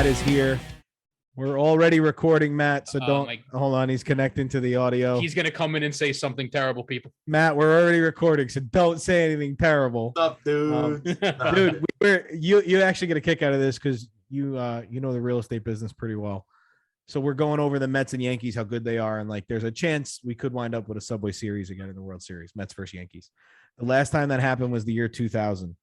is here. We're already recording, Matt. So don't hold on. He's connecting to the audio. He's gonna come in and say something terrible, people. Matt, we're already recording, so don't say anything terrible. What's up, dude? Dude, you actually get a kick out of this because you know the real estate business pretty well. So we're going over the Mets and Yankees, how good they are, and like there's a chance we could wind up with a Subway Series again in the World Series. Mets versus Yankees. The last time that happened was the year 2000.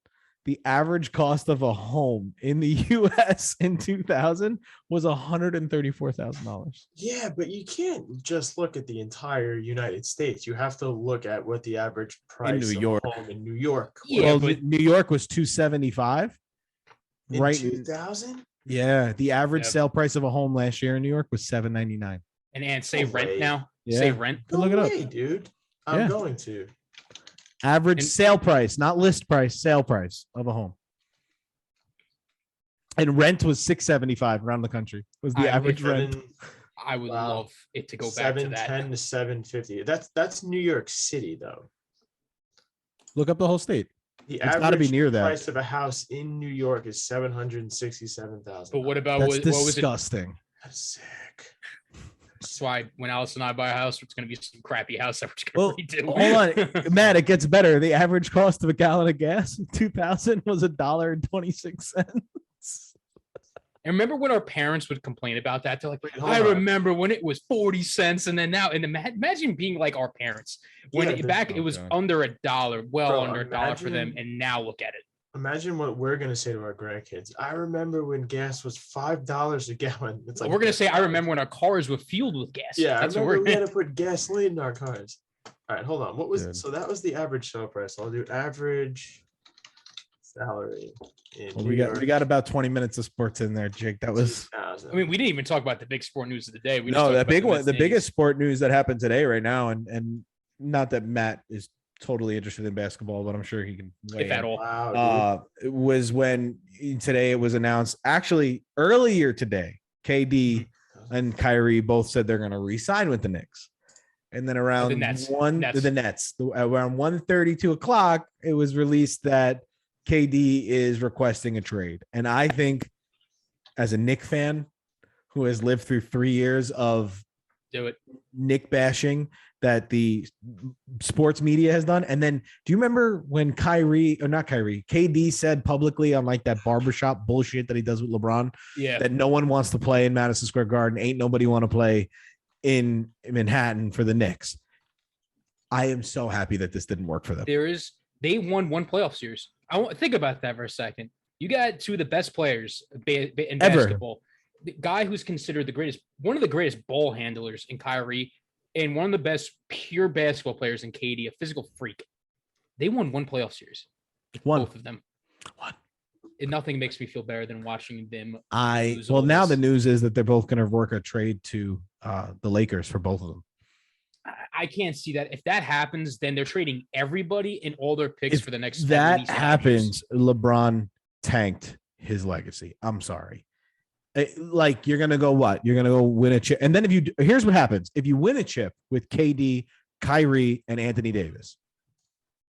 The average cost of a home in the U.S. in 2000 was $134,000. Yeah, but you can't just look at the entire United States. You have to look at what the average price New York. of a home in New York was. Yeah, Well, but New York was $275. In Right. 2000? Yeah, the average Yep. sale price of a home last year in New York was $799. and say No rent way. now. Yeah. Say rent. Go look it up. way, dude. I'm Yeah. going to. Average And- sale price, not list price, sale price of a home. And rent was $675 around the country. Was the average rent? I would Wow. love it to go back to that. 710 to 750. That's New York City, though. Look up the whole state. The It's gotta be average near that. price of a house in New York is $767,000. But what about That's what was it? disgusting. That's sick. That's why when Alice and I buy a house, it's going to be some crappy house that we're just Well, going to redo. hold on, Matt. It gets better. The average cost of a gallon of gas in 2000 was $1.26. And remember when our parents would complain about that? They're like, Wait, hold I on. remember when it was 40 cents, and then now, and imagine being like our parents when Yeah, it, back it oh, was God. under $1, well Bro, under $1 for them, imagine- and now look at it. Imagine what we're gonna say to our grandkids. I remember when gas was $5 a gallon. It's like We're gonna say, I remember when our cars were fueled with gas. Yeah, That's I what remember we're we had to put gasoline in our cars. All right, hold on. What was Dude. so that was the average sale price. I'll do average salary in Well, New we York. got about 20 minutes of sports in there, Jake. That was 2000. I mean, we didn't even talk about the big sport news of the day. We just no talked that about big one. Mets The and biggest sport news that happened today, right now, and not that Matt is totally interested in basketball, but I'm sure he can. Yankees, weigh if at in. all. Wow, dude. It was when today it was announced. Actually, earlier today, KD and Kyrie both said they're going to re-sign with the Knicks. And then around The Nets. the Nets, around 1:32 o'clock, it was released that KD is requesting a trade. And I think, as a Knick fan who has lived through 3 years of Do it. Nick bashing that the sports media has done. And then do you remember when KD said publicly on like that barbershop bullshit that he does with LeBron Yeah. that no one wants to play in Madison Square Garden? Ain't nobody want to play in Manhattan for the Knicks. I am so happy that this didn't work for them. They won one playoff series. I want think about that for a second. You got two of the best players in Ever. basketball. The guy who's considered one of the greatest ball handlers in Kyrie, and one of the best pure basketball players in KD, a physical freak. They won one playoff series. Both of them. One. And nothing makes me feel better than watching them. lose Well, all now this. the news is that they're both going to work a trade to the Lakers for both of them. I can't see that. If that happens, then they're trading everybody and all their picks If for the next. at that least 5 years. happens, LeBron tanked his legacy. I'm sorry. Like you're gonna go what? You're gonna go win a chip, and then here's what happens: if you win a chip with KD, Kyrie, and Anthony Davis,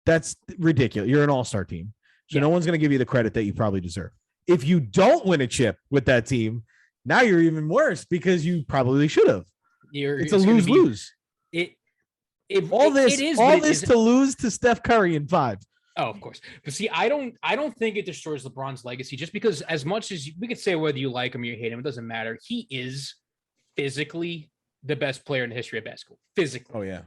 that's ridiculous. You're an all-star team, so Yeah. no one's gonna give you the credit that you probably deserve. If you don't win a chip with that team, now you're even worse because you probably should have. It's a gonna be- lose-lose. All This to lose to Steph Curry in 5. Oh, of course. But see, I don't think it destroys LeBron's legacy just because as much as we could say whether you like him or you hate him, it doesn't matter. He is physically the best player in the history of basketball. Physically. Oh yeah.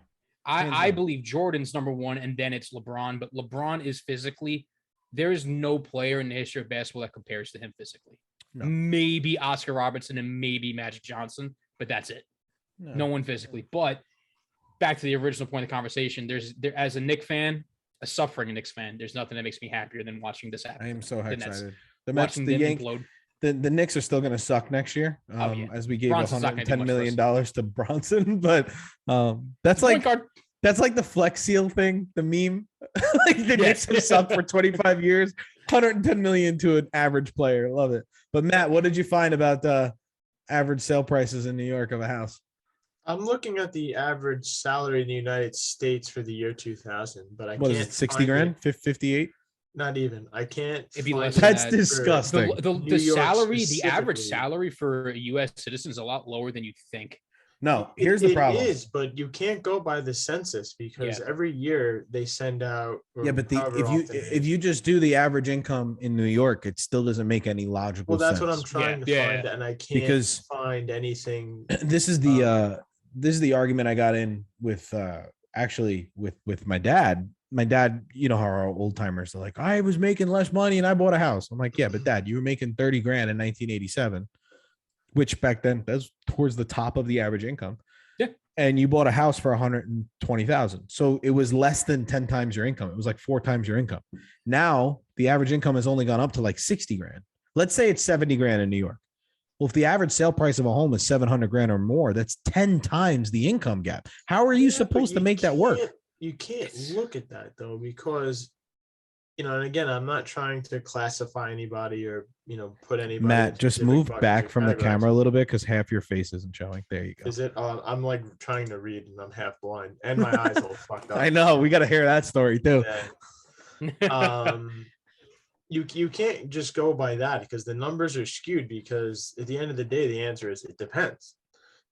I believe Jordan's number one and then it's LeBron, but LeBron is physically, there is no player in the history of basketball that compares to him physically. No. Maybe Oscar Robertson and maybe Magic Johnson, but that's it. No one physically. But back to the original point of the conversation, there as a Knicks fan, a suffering Knicks fan, there's nothing that makes me happier than watching this happen. I am so The Nets. excited. The Mets, Watching the them Yankees, implode. the Knicks are still going to suck next year, Yeah. as we gave Bronson's not gonna do $110 much for million us. to Bronson. But that's Point like guard. that's like the Flex Seal thing, the meme. Like the Yeah. Knicks have sucked for 25 years, 110 million to an average player. Love it. But Matt, what did you find about the average sale prices in New York of a house? I'm looking at the average salary in the United States for the year 2000, but I What can't is it, 60 find grand, it. 58? Not even. I can't. It'd be find less it than That's that. disgusting. The New York salary, the average specifically. salary for a U.S. citizen is a lot lower than you think. No, here's the problem. It is, but you can't go by the census because Yeah. every year they send out. or Yeah, but however often it if is. you just do the average income in New York, it still doesn't make any logical well, that's sense. what I'm trying to Yeah, find, yeah. and I can't Because find anything. this is the argument I got in with actually with my dad. My dad, you know how our old timers are like, I was making less money and I bought a house. I'm like, yeah, but dad, you were making 30 grand in 1987, which back then that's towards the top of the average income. Yeah. And you bought a house for 120,000. So it was less than 10 times your income. It was like 4 times your income. Now the average income has only gone up to like 60 grand. Let's say it's 70 grand in New York. Well, if the average sale price of a home is 700 grand or more, that's 10 times the income gap. How are you Yeah, but supposed to you make that work? You can't look at that though, because and again, I'm not trying to classify anybody or put anybody. Matt, in just specific move buckets back or from the categories. camera a little bit because half your face isn't showing. There you go. Is it? I'm like trying to read and I'm half blind and my eyes all fucked up. I know. We got to hear that story too. Yeah. You can't just go by that because the numbers are skewed, because at the end of the day, the answer is it depends.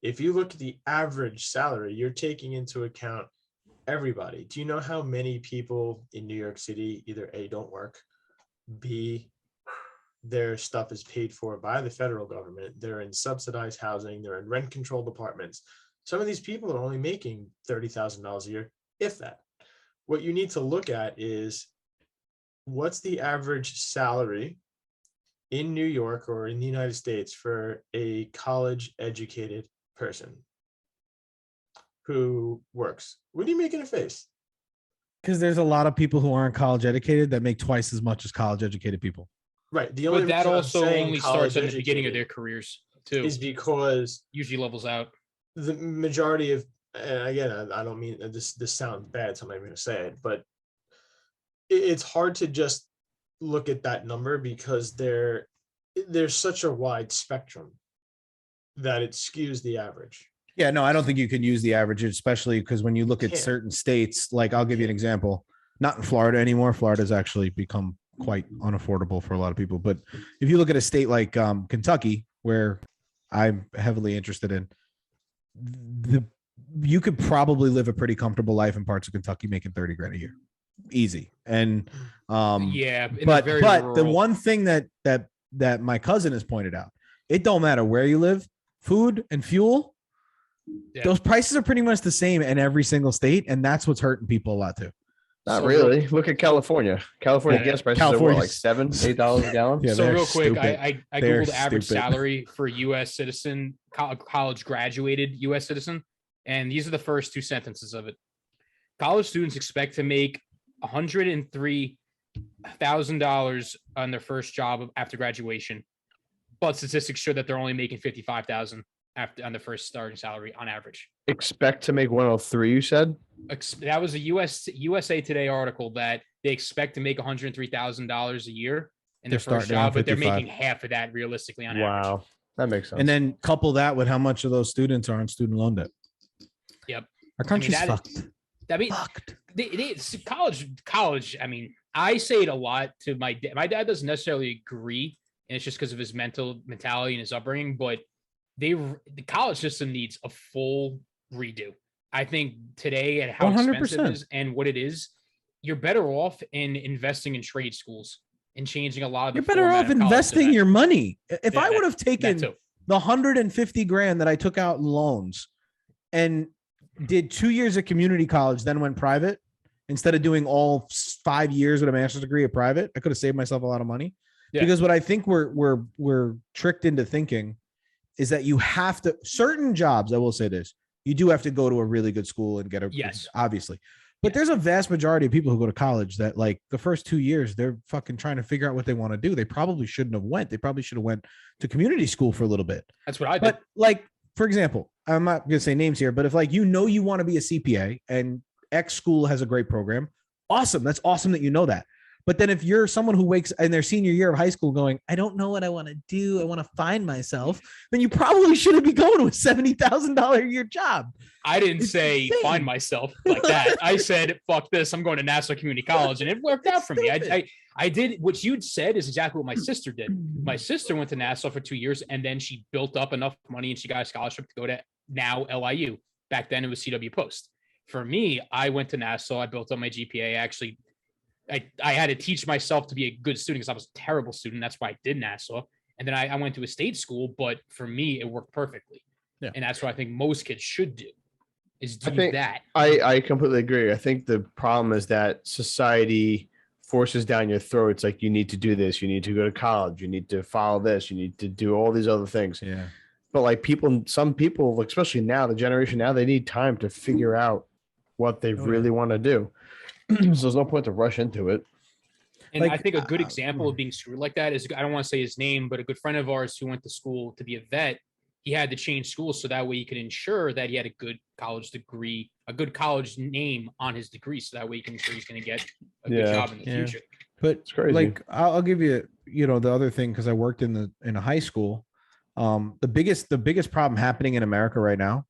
If you look at the average salary, you're taking into account everybody. Do you know how many people in New York City either A, don't work, B, their stuff is paid for by the federal government, they're in subsidized housing, they're in rent controlled apartments. Some of these people are only making $30,000 a year, if that. What you need to look at is what's the average salary in New York or in the United States for a college educated person who works. What are you making a face? Because there's a lot of people who aren't college educated that make twice as much as college educated people. Right. The only But that reason I'm also saying only college starts at the beginning of their educated careers too. is because Usually levels out. the majority of, and again, I don't mean this sounds bad, so I'm not even going to say it, but it's hard to just look at that number because there's such a wide spectrum that it skews the average. Yeah, no, I don't think you can use the average, especially because when you look at Can't. certain states, like I'll give you an example, not in Florida anymore. Florida's actually become quite unaffordable for a lot of people. But if you look at a state like Kentucky, where I'm heavily interested in, you could probably live a pretty comfortable life in parts of Kentucky making 30 grand a year. Easy. And Yeah, and but they're very the rural. one thing that my cousin has pointed out, it don't matter where you live, food and fuel, Yeah. those prices are pretty much the same in every single state, and that's what's hurting people a lot too. Not So really. Look at California. California Yeah. gas prices are what, like California's- $7, $8 a gallon. Yeah, So they're real quick, stupid. I They're googled average stupid. salary for a U.S. citizen, college graduated U.S. citizen, and these are the first 2 sentences of it. College students expect to make $103,000 on their first job after graduation, but statistics show that they're only making $55,000 after on the first starting salary on average. Expect to make 103, you said? That was a USA Today article that they expect to make $103,000 a year in their They're first starting around job, but they're 55. making half of that realistically on average. Wow. That makes sense. And then couple that with how much of those students are on student loan debt. Yep. Our country's that is- fucked. I mean, Fucked. college. I mean, I say it a lot to my dad. My dad doesn't necessarily agree, and it's just because of his mentality and his upbringing. But the college system needs a full redo. I think today at how expensive 100%. it is and what it is, you're better off in investing in trade schools and changing a lot of the You're better format off of college to investing that. your money. If Yeah, I would have that taken too. the 150 grand that I took out in loans and did 2 years of community college, then went private instead of doing all 5 years with a master's degree at private, I could have saved myself a lot of money. Yeah. Because what I think we're tricked into thinking is that you have to, certain jobs, I will say this, you do have to go to a really good school and get a, Yes. obviously. But Yes. there's a vast majority of people who go to college that like the first 2 years, they're fucking trying to figure out what they want to do. They probably shouldn't have went. They probably should have went to community school for a little bit. That's what I did. But like, for example, I'm not going to say names here, but if like, you want to be a CPA and X school has a great program, awesome. That's awesome that you know that. But then if you're someone who wakes in their senior year of high school going, I don't know what I want to do, I want to find myself, then you probably shouldn't be going to a $70,000 a year job. I didn't It's say insane. find myself like that. I said, fuck this. I'm going to Nassau Community College. And it worked out for me. I did what you'd said is exactly what my sister did. My sister went to Nassau for 2 years and then she built up enough money and she got a scholarship to go to now LIU. Back then it was CW Post. For me, I went to Nassau. I built up my GPA. Actually, I had to teach myself to be a good student because I was a terrible student. That's why I did Nassau. And then I went to a state school, but for me, it worked perfectly. Yeah. And that's what I think most kids should do is do that. I completely agree. I think the problem is that society forces down your throat. It's like, you need to do this. You need to go to college. You need to follow this. You need to do all these other things. Yeah. But like some people, especially now, the generation now, they need time to figure out what they really want to do. So there's no point to rush into it. And Like, I think a good example of being screwed like that is, I don't want to say his name, but a good friend of ours who went to school to be a vet, he had to change schools so that way he could ensure that he had a good college degree, a good college name on his degree. So that way he can ensure he's going to get a good job in the future. But It's crazy. like, I'll give you, the other thing, because I worked in a high school. The biggest problem happening in America right now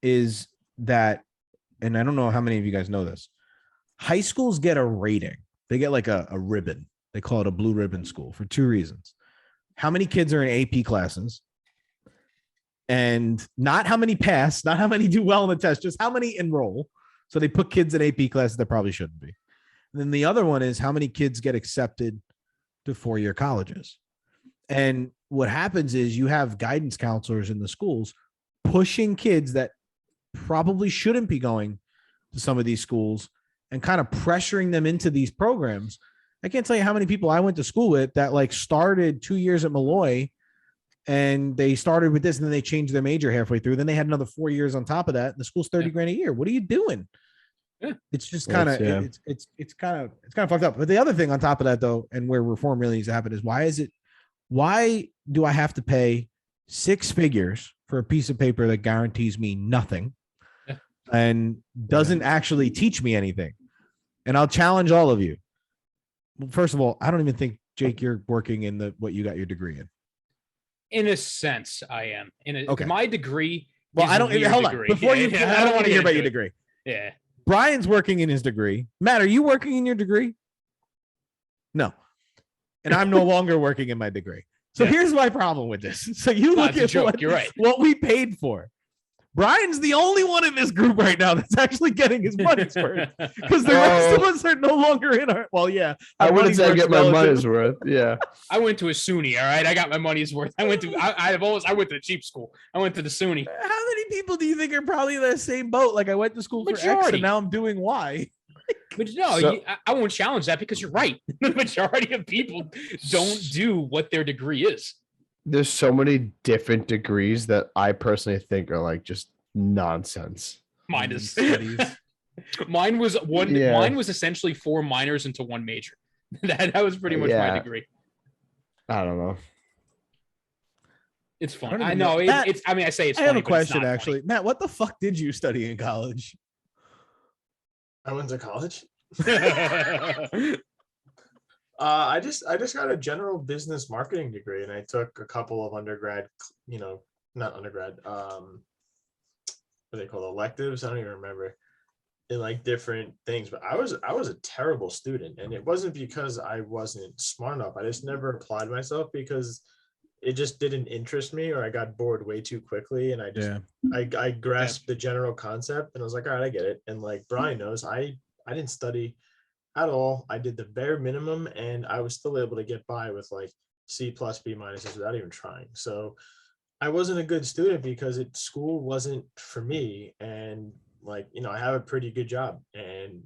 is that, and I don't know how many of you guys know this, high schools get a rating. They get like a ribbon. They call it a blue ribbon school for two reasons. How many kids are in AP classes? And not how many pass, not how many do well on the test, just how many enroll. So they put kids in AP classes that probably shouldn't be. And then the other one is how many kids get accepted to four-year colleges. And what happens is you have guidance counselors in the schools pushing kids that probably shouldn't be going to some of these schools and kind of pressuring them into these programs. I can't tell you how many people I went to school with that like started 2 years at Malloy and they started with this and then they changed their major halfway through. Then they had another 4 years on top of that. And the school's 30 grand a year. What are you doing? Yeah. It's just kind of, it's kind of fucked up. But the other thing on top of that though, and where reform really needs to happen is why do I have to pay six figures for a piece of paper that guarantees me nothing and doesn't actually teach me anything? And I'll challenge all of you. First of all, I don't even think, Jake, you're working in what you got your degree in. In a sense, I am. Okay. My degree. Well, is I a don't weird hold on. degree. Before you, I don't want to hear about your into degree. Yeah. Brian's working in his degree. Matt, are you working in your degree? No. And I'm no longer working in my degree. So here's my problem with this. So you look at You're right. what we paid for. Brian's the only one in this group right now that's actually getting his money's worth because the rest of us are no longer in our. Well, yeah, I wouldn't say I get my money's worth. Yeah, I went to a SUNY. All right, I got my money's worth. I went to the cheap school. I went to the SUNY. How many people do you think are probably in the same boat? Like I went to school for X and now I'm doing Y. But no, I won't challenge that because you're right. The majority of people don't do what their degree is. There's so many different degrees that I personally think are like just nonsense. Mine is studies. Mine was one. Yeah. Mine was essentially 4 minors into 1 major. That was pretty much my degree. I don't know. It's fun. I know. It's. I mean, I say it's. I funny, have a question actually, funny. Matt. What the fuck did you study in college? I went to college. I just got a general business marketing degree, and I took a couple of undergrad, not undergrad, what are they called, electives? I don't even remember, in like different things. But I was a terrible student, and it wasn't because I wasn't smart enough. I just never applied myself because it just didn't interest me, or I got bored way too quickly, and I grasped the general concept, and I was like, all right, I get it. And like Brian knows, I didn't study at all. I did the bare minimum, and I was still able to get by with like C+, B- without even trying. So I wasn't a good student because school wasn't for me. And like, I have a pretty good job, and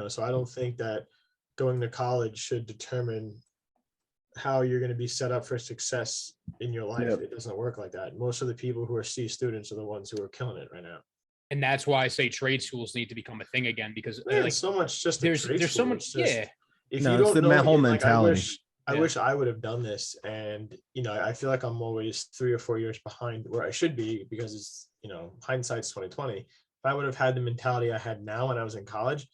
so I don't think that going to college should determine how you're going to be set up for success in your life. It doesn't work like that. Most of the people who are C students are the ones who are killing it right now. And that's why I say trade schools need to become a thing again, because like so much just there's so much. If you don't it's the know, whole like, mentality. I wish I would have done this, and I feel like I'm always 3 or 4 years behind where I should be, because it's hindsight's 2020. If I would have had the mentality I had now when I was in college,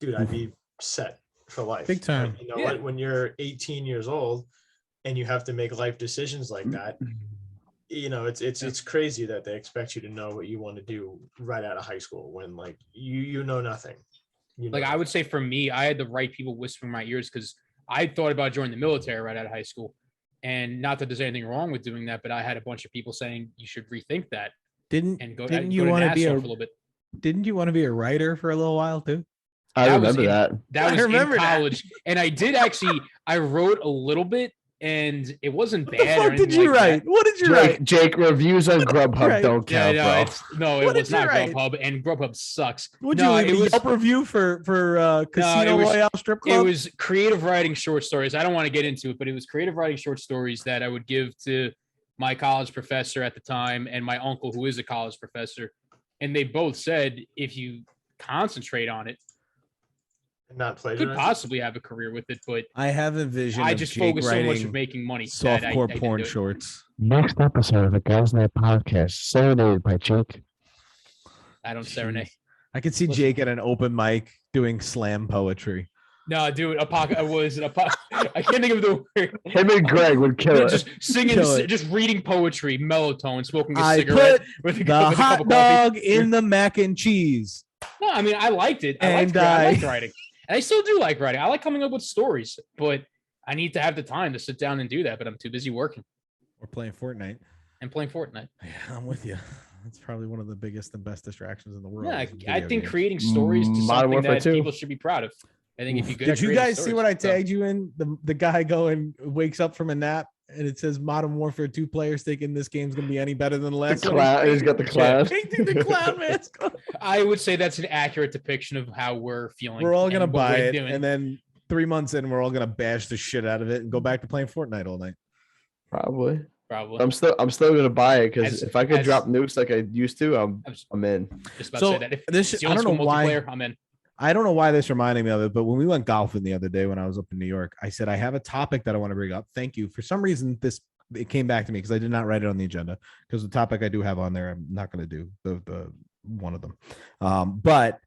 dude, I'd be set. for life. Big time. And, you know Yeah. what? When you're 18 years old and you have to make life decisions like that, you know, it's crazy that they expect you to know what you want to do right out of high school when like you know nothing. You know Like I would say for me, I had the right people whispering in my ears because I thought about joining the military right out of high school. And not that there's anything wrong with doing that, but I had a bunch of people saying you should rethink that Didn't and go, didn't go you to want to be Nassau a for a little bit. didn't you want to be a writer for a little while too? I That was remember in- that. That I was remember in that. college. And I did actually, I wrote a little bit and it wasn't What bad. the or fuck anything did you like that. wait? What did you write? Jake, reviews on Grubhub Right. don't Yeah, count, no, bro. it What was did you not write? Grubhub, and Grubhub sucks. Would No, you leave it a was- Yelp review for Casino was- Royale strip It club? was creative writing short stories. I don't want to get into it, but it was creative writing short stories that I would give to my college professor at the time and my uncle, who is a college professor. And they both said, if you concentrate on it, not could plagiarizing. possibly have a career with it. But I have a vision. I of just Jake focus so much writing of making money. that I softcore didn't porn do it. shorts. Next episode of the Guys Night Podcast, serenaded by Jake. I don't serenade. I could see Listen. Jake at an open mic doing slam poetry. No, dude, I can't think of the word. Him and Greg would kill it. Just singing, Kill it. just reading poetry, melatonin, smoking a I cigarette put with a, the with a cup hot of coffee. dog in the mac and cheese. No, I mean I liked it. I And liked writing, and I still do like writing. I like coming up with stories, but I need to have the time to sit down and do that. But I'm too busy working We're playing Fortnite. and playing Fortnite. Yeah, I'm with you. That's probably one of the biggest and best distractions in the world. Yeah, is I video think games. creating stories to Modern something Warfare that 2. people should be proud of. I think if you Did you guys see what I tagged you in? The guy going wakes up from a nap and it says Modern Warfare 2 players thinking this game's gonna be any better than the The last clown, he's got the clown. Painting the clown mask. I would say that's an accurate depiction of how we're feeling. We're all and gonna what buy we're it, doing. and then 3 months in, we're all gonna bash the shit out of it and go back to playing Fortnite all night. Probably. Probably. I'm still gonna buy it because As- if I could as- drop nukes like I used to, I was I'm in. just about So, to say that. If this- it's the I don't old know school why- multiplayer, I'm in. I don't know why this reminded me of it, but when we went golfing the other day when I was up in New York, I said I have a topic that I want to bring up. Thank you. For some reason, it came back to me because I did not write it on the agenda because the topic I do have on there, I'm not going to do the one of them. But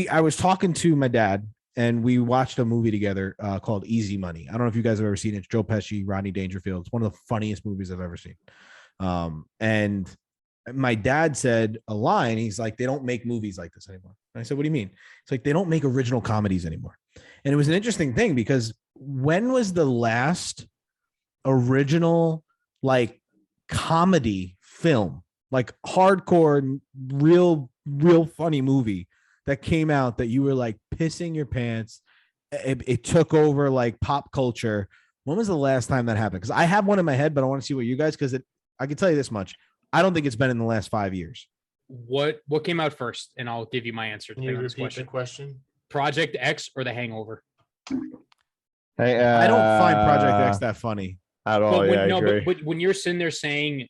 I was talking to my dad and we watched a movie together called Easy Money. I don't know if you guys have ever seen it. It's Joe Pesci, Rodney Dangerfield. It's one of the funniest movies I've ever seen. And my dad said a line. He's like, they don't make movies like this anymore. And I said, what do you mean? It's like, they don't make original comedies anymore. And it was an interesting thing because when was the last original like comedy film, like hardcore, real funny movie that came out that you were like pissing your pants? It took over like pop culture. When was the last time that happened? Because I have one in my head, but I want to see what you guys, because I can tell you this much. I don't think it's been in the last 5 years. What came out first? And I'll give you my answer. Can you to this repeat the question? Project X or The Hangover? Hey, I don't find Project X that funny. at all. But when, Oh, I agree. but when you're sitting there saying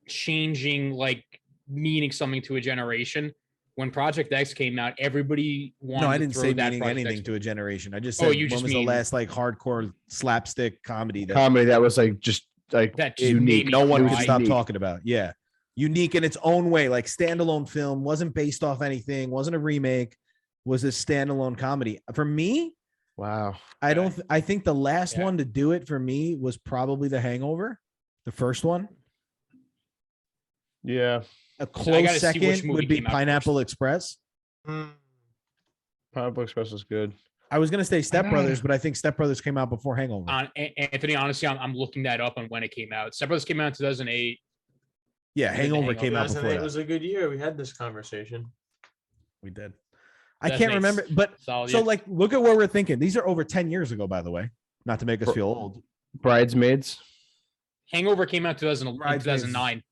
changing, like meaning something to a generation, when Project X came out, everybody wanted No, I to didn't throw say that meaning Project anything X. to a generation. I just Oh, said you when just was mean- the last like hardcore slapstick comedy that Comedy that was like just like That just unique. made me No one cry. could stop Unique. talking about. Yeah. Unique in its own way, like standalone film, wasn't based off anything, wasn't a remake, was a standalone comedy. For me, wow. I think the last Yeah. one to do it for me was probably The Hangover, the first one. Yeah. A gotta close see which second movie would be came out Pineapple Express. Pineapple Express was good. I was gonna say Step Brothers, but I think Step Brothers came out before Hangover. Anthony, honestly, I'm looking that up on when it came out. Step Brothers came out in 2008. Yeah, Hangover came out before 2008 that. was a good year. We had this conversation. We did. I That can't makes remember, but Solid. so like, look at where we're thinking. These are over 10 years ago, by the way. Not to make us feel old. Bridesmaids. Hangover came out in Bridesmaids. 2009.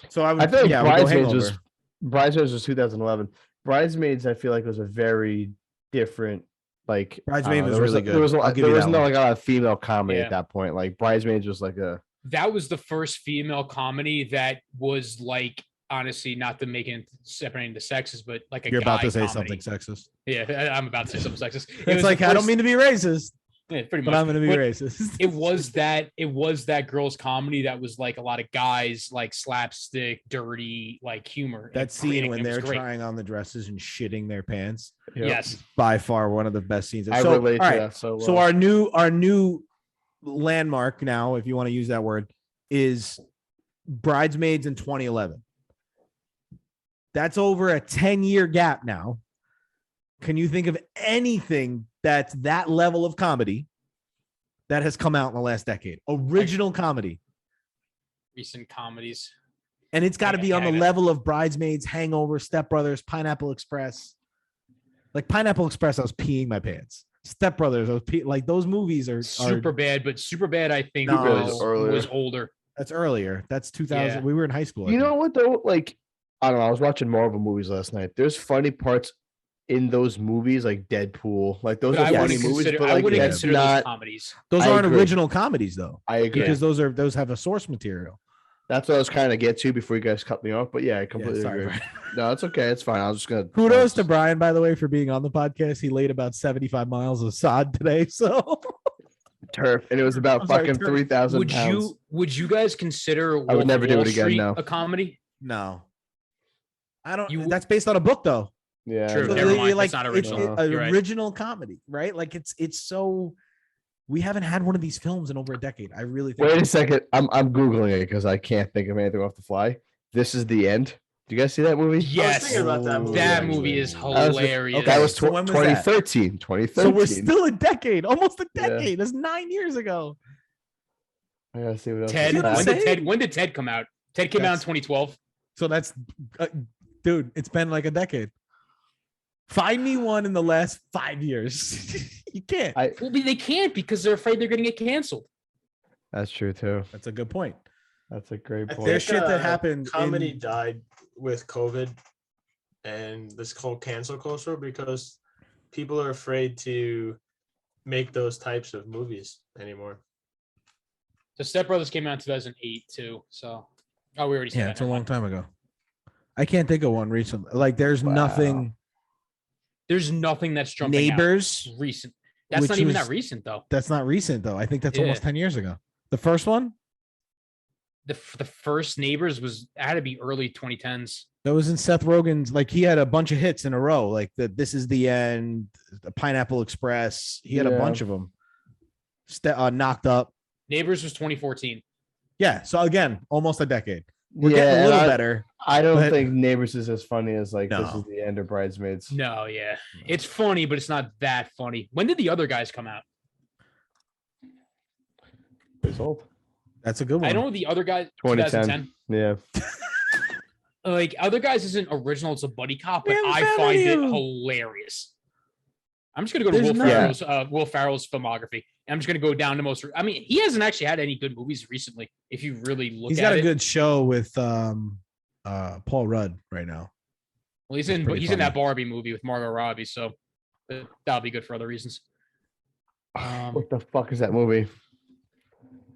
So I would, I feel like yeah, we go Bridesmaids was Hangover. Bridesmaids was 2011. Bridesmaids, I feel like was a very different. Like Bridesmaid was there really a- good. There was a I'll lot, give there you was that no one. like a lot of female comedy Yeah. at that point. Like Bridesmaids was like a That was the first female comedy that was like, honestly, not to make it separating the sexes, but like a You're about guy to say comedy. something sexist. Yeah, I'm about to say something sexist. It It's was like, the I don't first- mean to be racist. Yeah, pretty but much. I'm gonna be But racist. it was that girls' comedy that was like a lot of guys like slapstick, dirty, like humor. That And scene it when was they're great. trying on the dresses and shitting their pants. Yep. Yes. By far one of the best scenes. I So, relate to all right, that so well. So our new landmark now, if you want to use that word, is Bridesmaids in 2011. That's over a 10-year gap now. Can you think of anything that's that level of comedy that has come out in the last decade? Original comedy. Recent comedies. And it's got to be on the Yeah. level of Bridesmaids, Hangover, Step Brothers, Pineapple Express. Like Pineapple Express, I was peeing my pants. Step Brothers, I was like those movies are Super bad, but super bad. I think No. was older. That's earlier. That's 2000. Yeah. We were in high school. I You think. know what though? Like, I don't know. I was watching Marvel movies last night. There's funny parts in those movies, like Deadpool. Like those But are I funny wouldn't movies, consider. but I like wouldn't that's consider those not. comedies. Those I aren't agree. original comedies though, I agree. because those have a source material. That's what I was trying to get to before you guys cut me off. But yeah, I completely sorry, agree. Brian. No, it's okay. It's fine. I was just gonna. Kudos to Brian, by the way, for being on the podcast. He laid about 75 miles of sod today. So turf, and it was about I'm sorry, fucking turf. 3,000 Would pounds. you guys consider I would Wolf never of do Wall it again, Street no. a comedy? no, I don't. You- That's based on a book though. Yeah. True, So never they- mind, like that's not it's original. an You're right. original comedy, right? Like it's so. We haven't had one of these films in over a decade. I really think. Wait a second. I'm googling it because I can't think of anything off the fly. This is the end. Do you guys see that movie? Yes, thinking about that movie, that actually. movie is That was the- hilarious. okay. That was So when was that? 2013. 2013. So we're still a decade, almost a Yeah. decade. That's 9 years ago. I gotta see what else. Ted. You know what I'm saying? When did Ted come out? Ted came out in That's- 2012. So that's, dude, it's been like a decade. Find me one in the last 5 years. You can't. Well, they can't because they're afraid they're going to get canceled. That's true too. That's a good point. That's a great I point. There's shit that happened Comedy in- died with COVID and this whole cancel culture because people are afraid to make those types of movies anymore. The Step Brothers came out in 2008 too. So, we already said Yeah, that. it's a never long mind. time ago. I can't think of one recently. Like, there's Wow. nothing. There's nothing that's jumping Neighbors. out recent. That's which not even was- that recent though. That's not recent though. I think that's Yeah. almost 10 years ago. The first one The first Neighbors had to be early 2010s. that was in Seth Rogen's. Like, he had a bunch of hits in a row. Like This Is the End, the Pineapple Express. He had a Yeah. bunch of them. Knocked Up. Neighbors was 2014. Yeah. So again, almost a decade. We're Yeah, getting a and little I- better. I don't but- think Neighbors is as funny as like This No. Is the End of Bridesmaids. No, yeah, it's funny, but it's not that funny. When did the other guys come out? It's old. That's a good one. I know the other guys. 2010. 2010. Yeah. Like other guys isn't original. It's a buddy cop, but We haven't I found find any it of 'em. hilarious. I'm just gonna go to There's Will Ferrell's filmogaphy. And I'm just gonna go down to most. I mean, he hasn't actually had any good movies recently. If you really look He's at got a it, good show with Paul Rudd right now. well, he's That's in pretty that funny. Barbie movie with Margot Robbie, so that'll be good for other reasons. What the fuck is that movie?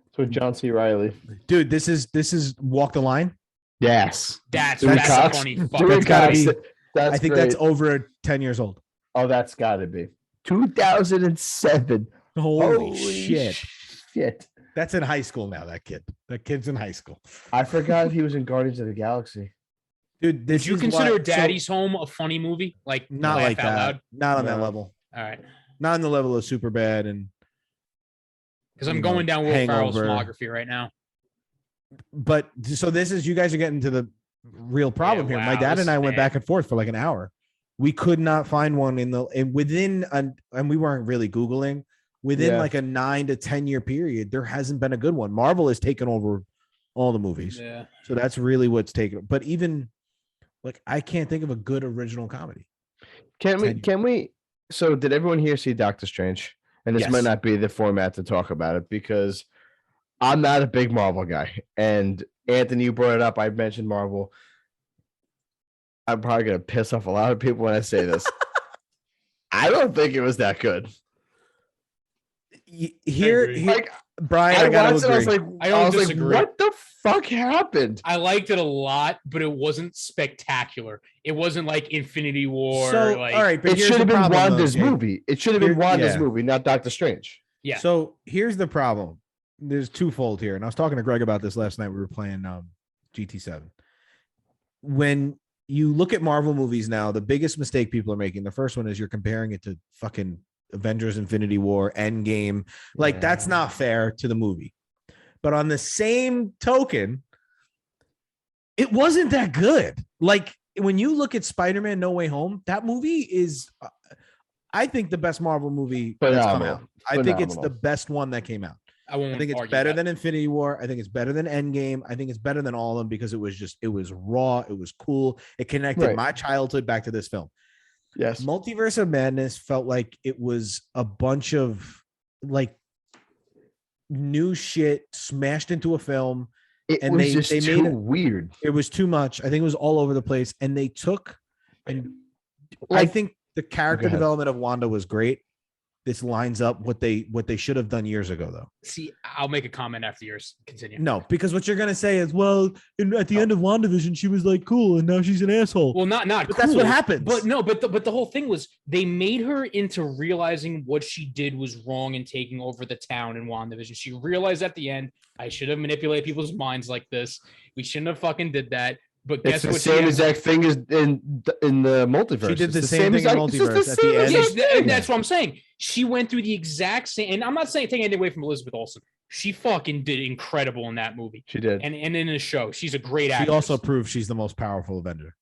It's with John C. Riley. Dude, this is Walk the Line. Yes. That's Dewey a Cox. funny Dewey fucking That's gotta movie. be- Cox. That's I think great. that's over 10 years old. Oh, that's got to be 2007. Holy shit. Shit. That's in high school now, that kid. That kid's in high school. I forgot he was in Guardians of the Galaxy. Dude, this Would you is consider what- so- Daddy's Home a funny movie? Like not laugh like out that. loud? Not on that No. level. All right, Not on the level of Superbad and because I'm You know, going down Will Ferrell's Hangover. filmography right now. but so this is you guys are getting to the real problem Yeah, here. My wow, dad this and I is went bad. back and forth for like an hour. We could not find one within and we weren't really Googling within Yeah. like a 9 to 10 year period. There hasn't been a good one. Marvel has taken over all the movies. Yeah, So that's really what's taken. But even like I can't think of a good original comedy. Can we so did everyone here see Doctor Strange? And this Yes. might not be the format to talk about it because I'm not a big Marvel guy. And Anthony, you brought it up. I mentioned Marvel. I'm probably gonna piss off a lot of people when I say this. I don't think it was that good. Here, agree. here Like Brian, I I gotta watched it, I was agree. like, I don't I was like, disagree. what the fuck happened? I liked it a lot, but it wasn't spectacular. It wasn't like Infinity War. So like, all right, but It here's should have the been problem, though, Wanda's Jake. movie. It should have been Here- Wanda's yeah. movie, not Doctor Strange. Yeah. So here's the problem. There's twofold here, and I was talking to Greg about this last night. We were playing GT7. When you look at Marvel movies now, the biggest mistake people are making, the first one is you're comparing it to fucking Avengers Infinity War, Endgame. Like, that's not fair to the movie. But on the same token, it wasn't that good. Like, when you look at Spider-Man No Way Home, that movie is, I think, the best Marvel movie that's come out. I think it's the best one that came out. I think it's better than Infinity War. I think it's better than Endgame. I think it's better than all of them because it was raw. It was cool. It connected my childhood back to this film. Yes. Multiverse of Madness felt like it was a bunch of like new shit smashed into a film. And they made it weird. It was too much. I think it was all over the place. And they took, and I think the character development of Wanda was great. This lines up what they should have done years ago, though. See, I'll make a comment after yours. Continue. No, because what you're gonna say is, well, at the end of WandaVision, she was like cool, and now she's an asshole. Well, not but cool, that's what happens. But no, but the whole thing was they made her into realizing what she did was wrong and taking over the town in WandaVision. She realized at the end, I should have manipulated people's minds like this. We shouldn't have fucking did that. But guess it's the what? Same exact thing as in the multiverse. She did the same thing in multiverse at the end. Yes, that's what I'm saying. She went through the exact same, and I'm not saying taking anything away from Elizabeth Olsen. She fucking did incredible in that movie. She did, and in the show, she's a great actress. She also proved she's the most powerful Avenger.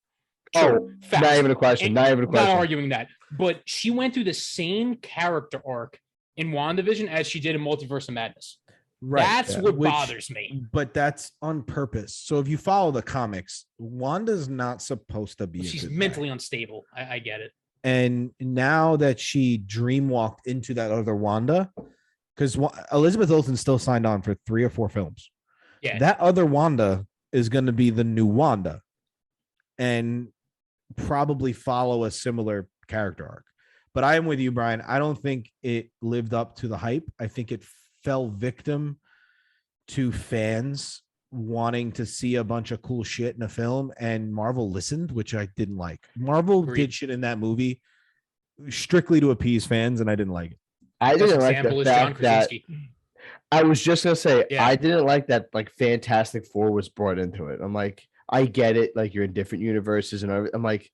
True. Not even a question. Not even a question. Not arguing that, but she went through the same character arc in WandaVision as she did in Multiverse of Madness. Right. That's what bothers me. But that's on purpose. So if you follow the comics, Wanda's not supposed to be. She's mentally unstable. I get it. And now that she dreamwalked into that other Wanda, because Elizabeth Olsen still signed on for 3 or 4 films. Yeah. That other Wanda is going to be the new Wanda, and probably follow a similar character arc. But I am with you, Brian. I don't think it lived up to the hype. I think it fell victim to fans wanting to see a bunch of cool shit in a film, and Marvel listened, which I didn't like. Marvel did shit in that movie strictly to appease fans, and I didn't like it. I didn't like the fact that I was just gonna say I didn't like that like Fantastic Four was brought into it. I'm like, I get it, like you're in different universes and I'm like,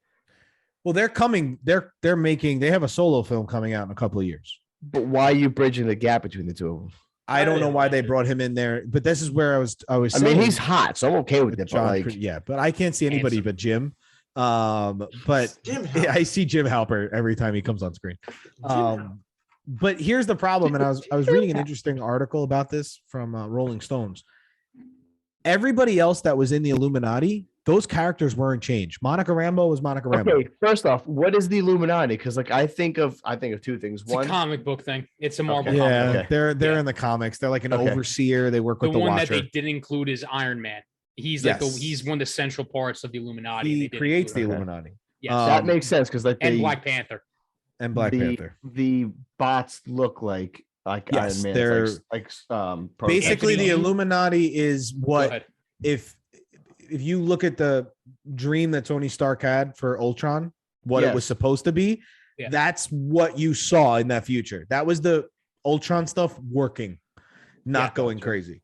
well, they're coming, they have a solo film coming out in a couple of years. But why are you bridging the gap between the two of them? I don't know why they brought him in there, but this is where I was. I mean, he's hot, so I'm okay with it. John, but I can't see anybody but Jim. But I see Jim Halpert every time he comes on screen. But here's the problem, and I was reading an interesting article about this from Rolling Stones. Everybody else that was in the Illuminati, those characters weren't changed. Monica Rambeau was Monica Rambeau. Okay, first off, what is the Illuminati? Because like I think of 2 things. It's a comic book thing. It's a Marvel. Yeah, comic. They're in the comics. They're like an overseer. They work with the one Watcher. that they didn't include is Iron Man. He's like he's one of the central parts of the Illuminati. He creates the Illuminati. Yes, that makes sense because like and Black Panther. And Black Panther. The bots look like yes, Iron Man. They're basically the Illuminati is what if you look at the dream that Tony Stark had for Ultron, what it was supposed to be, that's what you saw in that future. That was the Ultron stuff working, not going crazy.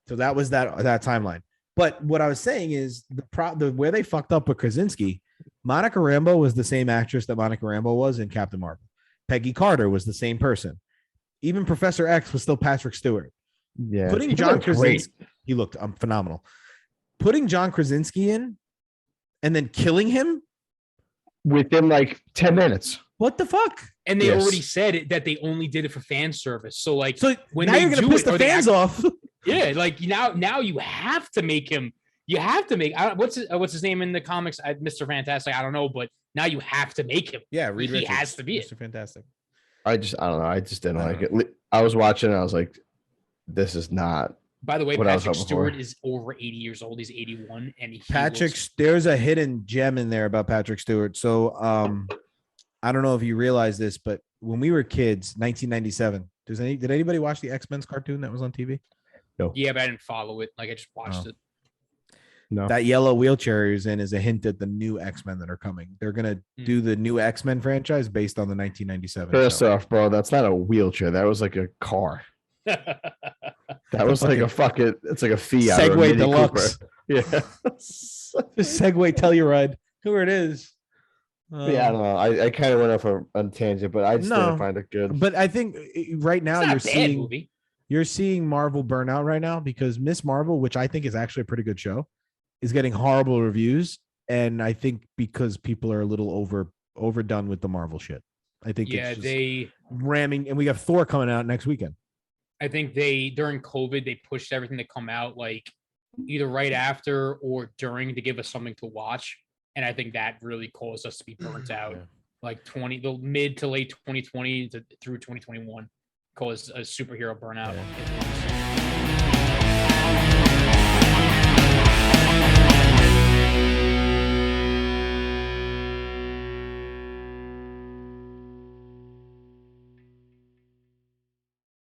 So that was that timeline. But what I was saying is the where they fucked up with Krasinski, Monica Rambeau was the same actress that Monica Rambeau was in Captain Marvel. Peggy Carter was the same person. Even Professor X was still Patrick Stewart. Yeah. Putting John Krasinski, he looked phenomenal. Putting John Krasinski in and then killing him within like 10 minutes. What the fuck? And they already said that they only did it for fan service. So like when now you're gonna piss the fans off. Yeah, like now you have to make him. You have to make what's his name in the comics? Mr. Fantastic. I don't know, but now you have to make him. Yeah, Reed he Richards, has to be Mr. Fantastic. I don't know. I just didn't like it. I was watching and I was like, this is not. By the way, Patrick Stewart is over 80 years old. He's 81, and there's a hidden gem in there about Patrick Stewart. So I don't know if you realize this, but when we were kids, 1997, did anybody watch the X-Men's cartoon that was on TV? No. Yeah, but I didn't follow it. Like I just watched it. No. That yellow wheelchair he's in is a hint at the new X-Men that are coming. They're gonna do the new X-Men franchise based on the 1997. First show. off, bro, that's not a wheelchair. That was like a car. That was like a fucking. It's like a Fiat. or a Segway Mini Deluxe. Cooper. Yeah. Just Segway Telluride. Who it is? Yeah, I don't know. I kind of went off on a tangent, but I just No. didn't find it good. But I think right now It's not a bad movie. you're seeing Marvel burn out right now because Miss Marvel, which I think is actually a pretty good show, is getting horrible reviews. And I think because people are a little overdone with the Marvel shit. I think Yeah, it's just they. ramming, and we have Thor coming out next weekend. I think they during COVID they pushed everything to come out like either right after or during to give us something to watch, and I think that really caused us to be burnt out. Yeah. Like the mid to late 2020 through 2021 caused a superhero burnout.